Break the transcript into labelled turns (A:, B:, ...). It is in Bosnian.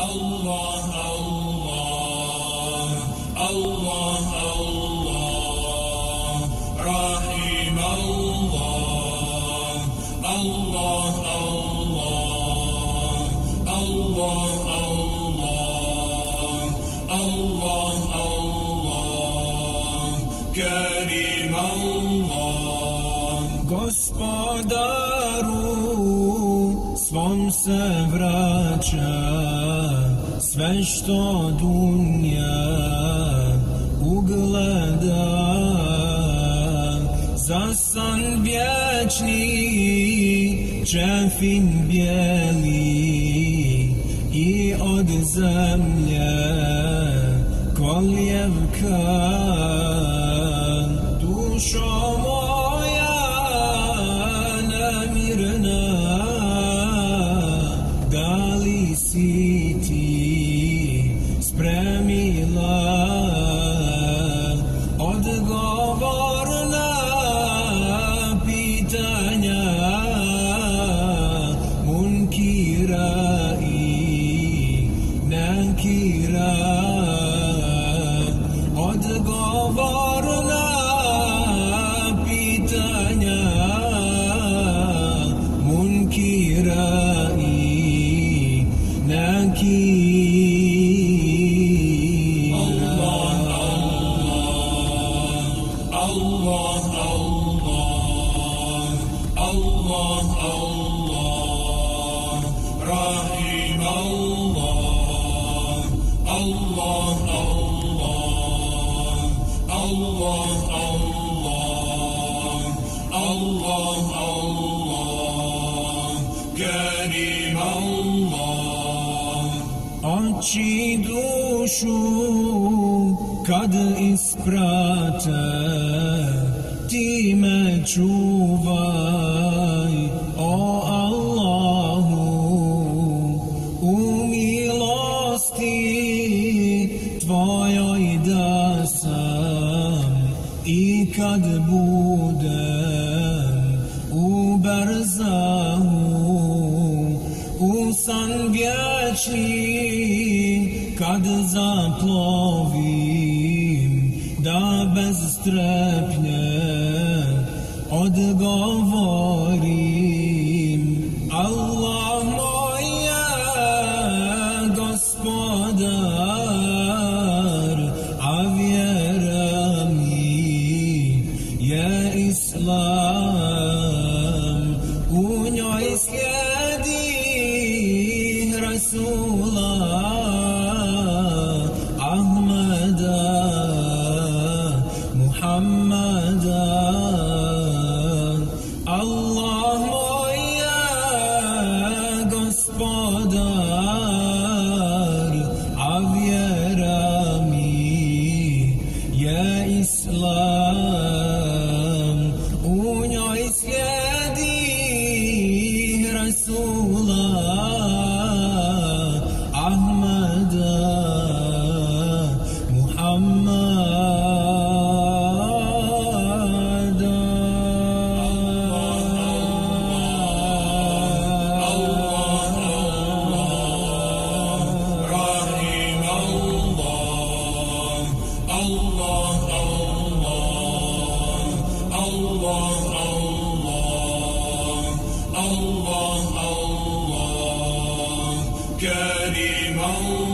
A: Allah, Allah, Allah, Allah, Rahim Allah, Allah, Allah, Allah, Allah, Allah, Allah, Karim Allah. Gospodaru, svom se vraća sve što dunja ugleda, za san vječni čefin bijeli i od zemlje koljevka. Dušo moja nemirna, da li si ti spremila odgovor na pitanja munkira i nakira? Odgovor na pitanja munkira i nakira. Allah, Allah, Allah, Allah, Rahim Allah, Allah, Allah, Allah, Allah, Allah, Allah, Karim Allah. Oči dušu kad isprate, ti me čuvaj, o Allahu, u milosti tvojoj da sam i kad budem u barzahu, u san vječni kad zaplovim, da bez strepnje odgovorim. Allah moj je gospodar, a vjera mi je Islam. U njoj slijedi Rasula Ahmada Muhammada. Allah moj je gospodar, a vjera mi je Islam. U njoj slijedi Rasula Ahmada Muhammada. Allah, Allah, Karim Allah.